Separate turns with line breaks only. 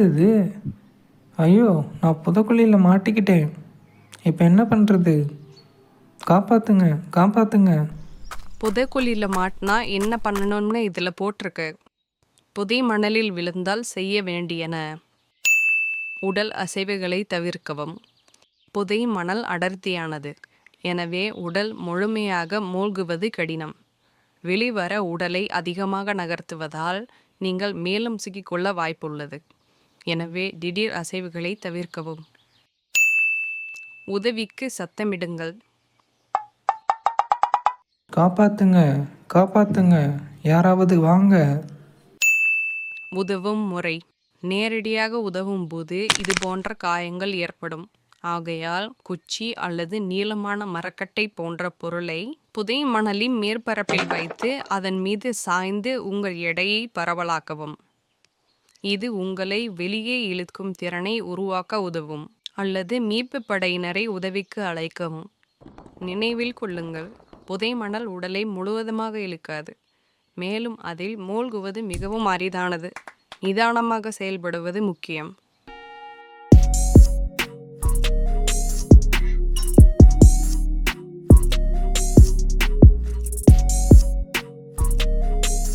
இது? ஐயோ, நான் புதைக்குழியில் மாட்டிக்கிட்டேன். இப்போ என்ன பண்ணுறது? காப்பாற்றுங்க, காப்பாற்றுங்க.
புதைக்குழியில் மாட்டினா என்ன பண்ணணும்னு இதில் போட்டிருக்கு. புதை மணலில் விழுந்தால் செய்ய வேண்டியன: உடல் அசைவுகளை தவிர்க்கவும். புதை மணல் அடர்த்தியானது, எனவே உடல் முழுமையாக மூழ்குவது கடினம். வெளிவர உடலை அதிகமாக நகர்த்துவதால் நீங்கள் மேலும் சிக்கிக்கொள்ள வாய்ப்புள்ளது. எனவே திடீர் அசைவுகளை தவிர்க்கவும். உதவிக்கு சத்தமிடுங்கள்.
காப்பாற்றுங்க, காப்பாற்றுங்க, யாராவது வாங்க.
உதவும் முறை: நேரடியாக உதவும் போது இது போன்ற காயங்கள் ஏற்படும். ஆகையால் குச்சி அல்லது நீளமான மரக்கட்டை போன்ற பொருளை புதை மணலின் மேற்பரப்பில் வைத்து அதன் மீது சாய்ந்து உங்கள் எடையை பரவலாக்கவும். இது உங்களை வெளியே இழுக்கும் திறனை உருவாக்க உதவும். அல்லது மீட்பு படையினரை உதவிக்கு அழைக்கவும். நினைவில் கொள்ளுங்கள், புதை மணல் உடலை முழுவதுமாக இழுக்காது, மேலும் அதில் மூழ்குவது மிகவும் அரிதானது. நிதானமாக செயல்படுவது முக்கியம்.